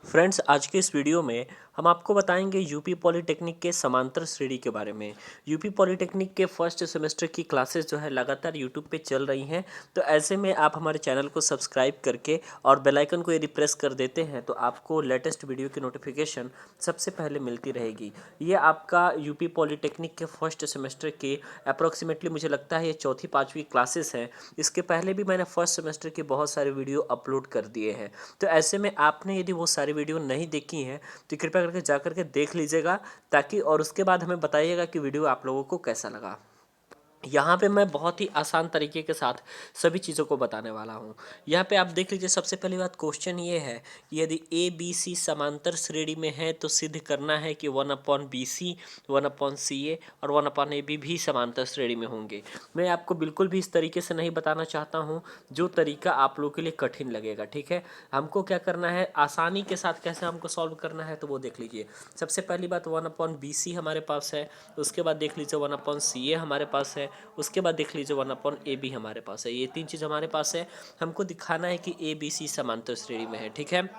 Friends, आज के इस वीडियो में हम आपको बताएंगे यूपी पॉलिटेक्निक के समांतर श्रेणी के बारे में। यूपी पॉलिटेक्निक के फर्स्ट सेमेस्टर की क्लासेस जो है लगातार यूट्यूब पे चल रही हैं। तो ऐसे में आप हमारे चैनल को सब्सक्राइब करके और बेल आइकन को यदि प्रेस कर देते हैं तो आपको लेटेस्ट वीडियो की नोटिफिकेशन सबसे पहले मिलती रहेगी। ये आपका यूपी पॉलिटेक्निक के फर्स्ट सेमेस्टर के अप्रॉक्सीमेटली मुझे लगता है ये चौथी पाँचवीं क्लासेस हैं। इसके पहले भी मैंने फर्स्ट सेमेस्टर के बहुत सारे वीडियो अपलोड कर दिए हैं। तो ऐसे में आपने यदि वो सारी वीडियो नहीं देखी हैं तो कृपया करके जा करके देख लीजिएगा, ताकि और उसके बाद हमें बताइएगा कि वीडियो आप लोगों को कैसा लगा। यहाँ पे मैं बहुत ही आसान तरीके के साथ सभी चीज़ों को बताने वाला हूँ। यहाँ पे आप देख लीजिए, सबसे पहली बात क्वेश्चन ये है कि यदि ए बी सी समांतर श्रेणी में है तो सिद्ध करना है कि 1/BC 1/CA और 1/AB भी समांतर श्रेणी में होंगे। मैं आपको बिल्कुल भी इस तरीके से नहीं बताना चाहता हूँ जो तरीका आप लोगों के लिए कठिन लगेगा। ठीक है, हमको क्या करना है, आसानी के साथ कैसे हमको सॉल्व करना है तो वो देख लीजिए। सबसे पहली बात 1/BC हमारे पास है, उसके बाद देख लीजिए 1/CA हमारे पास है, उसके बाद देख लीजिए 1/AB हमारे पास है। ये तीन चीज़ हमारे पास है। हमको दिखाना है कि ABC समांतर श्रेणी में है। ठीक है,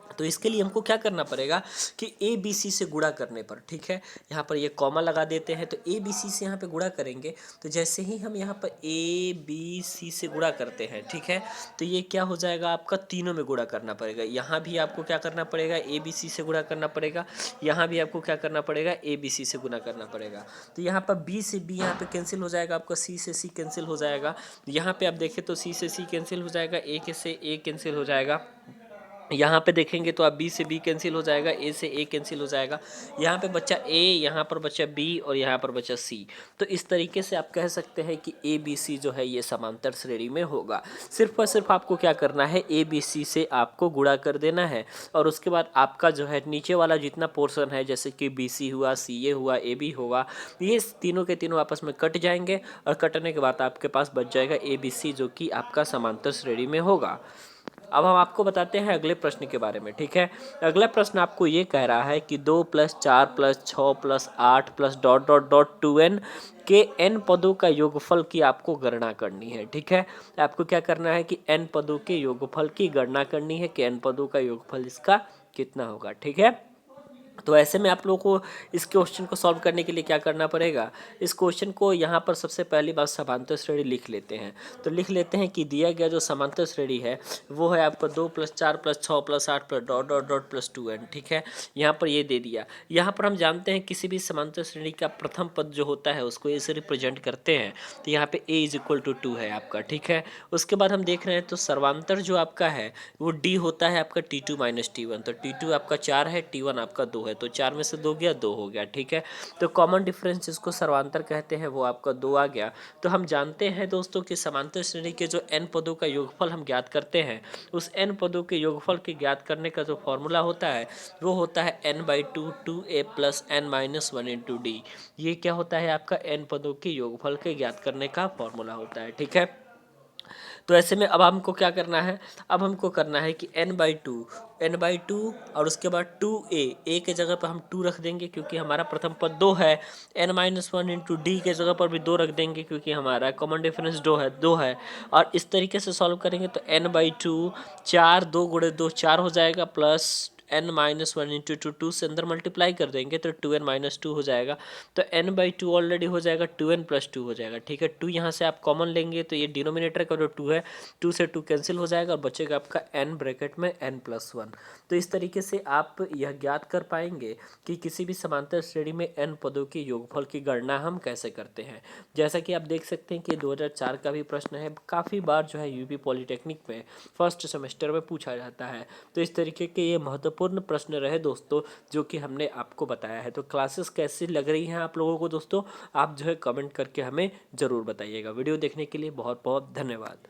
तो इसके लिए हमको क्या करना पड़ेगा कि ABC से गुणा करने पर, ठीक है, यहाँ पर ये कॉमा लगा देते हैं। तो ABC से यहाँ पे गुणा करेंगे तो जैसे ही हम यहाँ पर ABC से गुणा करते हैं, ठीक है, तो ये क्या हो जाएगा, आपका तीनों में गुणा करना पड़ेगा। यहाँ भी आपको क्या करना पड़ेगा, ABC से गुणा करना पड़ेगा। यहाँ भी आपको क्या करना पड़ेगा, ABC से गुणा करना पड़ेगा। तो यहाँ पर B से B यहाँ पे कैंसिल हो जाएगा, आपका C से C कैंसिल हो जाएगा। यहाँ पे आप देखें तो C से C कैंसिल हो जाएगा, A से A कैंसिल हो जाएगा। यहाँ पे देखेंगे तो आप B से B कैंसिल हो जाएगा, A से A कैंसिल हो जाएगा। यहाँ पे बच्चा A, यहाँ पर बच्चा B और यहाँ पर बच्चा C। तो इस तरीके से आप कह सकते हैं कि ABC जो है ये समांतर श्रेणी में होगा। सिर्फ और सिर्फ आपको क्या करना है, ABC से आपको गुणा कर देना है और उसके बाद आपका जो है नीचे वाला जितना पोर्शन है, जैसे कि BC हुआ, CA हुआ, AB होगा, ये तीनों के तीनों आपस में कट जाएंगे और कटने के बाद आपके पास बच जाएगा ABC, जो कि आपका समांतर श्रेणी में होगा। अब हम आपको बताते हैं अगले प्रश्न के बारे में। ठीक है, अगला प्रश्न आपको ये कह रहा है कि 2 + 4 + 6 + 8 + ... 2n के n पदों का योगफल की आपको गणना करनी है। ठीक है, आपको क्या करना है कि n पदों के योगफल की गणना करनी है कि n पदों का योगफल इसका कितना होगा। ठीक है, तो ऐसे में आप लोगों को इस क्वेश्चन को सॉल्व करने के लिए क्या करना पड़ेगा, इस क्वेश्चन को यहाँ पर सबसे पहली बात समांतर श्रेणी लिख लेते हैं। तो लिख लेते हैं कि दिया गया जो समांतर श्रेणी है वो है आपका 2 + 4 + 6 + 8 + ... +2n। ठीक है, यहाँ पर ये दे दिया। यहाँ पर हम जानते हैं किसी भी समांतर श्रेणी का प्रथम पद जो होता है उसको ए से रिप्रेजेंट करते हैं। तो यहाँ पे a = 2 है आपका। ठीक है, उसके बाद हम देख रहे हैं तो सर्वांतर जो आपका है वो d होता है आपका T2 - T1। तो T2 आपका 4 है, T1 आपका 2 है, तो 4 में से 2 गया, 2 हो गया। ठीक है, तो कॉमन डिफरेंस जिसको सर्वांतर कहते हैं वो आपका 2 आ गया। तो हम जानते हैं दोस्तों कि समांतर श्रेणी के जो n पदों का योगफल हम ज्ञात करते हैं, उस n पदों के योगफल के ज्ञात करने का जो फॉर्मूला होता है वो होता है n/2 2a + n - 1 × d। ये क्या होता है, आपका n पदों के योगफल के ज्ञात करने का फॉर्मूला होता है। ठीक है, तो ऐसे में अब हमको क्या करना है, अब हमको करना है कि n/2 और उसके बाद 2a, a के जगह पर हम 2 रख देंगे क्योंकि हमारा प्रथम पद 2 है। n - 1 × d के जगह पर भी 2 रख देंगे क्योंकि हमारा कॉमन डिफरेंस 2 है। और इस तरीके से सॉल्व करेंगे तो n/2 4, 2 × 2 4 हो जाएगा, प्लस n - 1 × 2 से अंदर मल्टीप्लाई कर देंगे तो 2n - 2 हो जाएगा। तो n/2 ऑलरेडी हो जाएगा, 2n + 2 हो जाएगा। ठीक है, 2 यहाँ से आप कॉमन लेंगे तो ये डिनोमिनेटर का जो 2 है, 2 से 2 कैंसिल हो जाएगा और बचेगा आपका n ब्रैकेट में n+1। तो इस तरीके से आप यह ज्ञात कर पाएंगे कि किसी भी समांतर श्रेणी में n पदों के योगफल की गणना हम कैसे करते हैं। जैसा कि आप देख सकते हैं कि 2004 का भी प्रश्न है, काफ़ी बार जो है यूपी पॉलिटेक्निक में फर्स्ट सेमेस्टर में पूछा जाता है। तो इस तरीके के ये महत्वपूर्ण प्रश्न रहे दोस्तों जो कि हमने आपको बताया है। तो क्लासेस कैसी लग रही हैं आप लोगों को दोस्तों, आप जो है कमेंट करके हमें ज़रूर बताइएगा। वीडियो देखने के लिए बहुत बहुत धन्यवाद।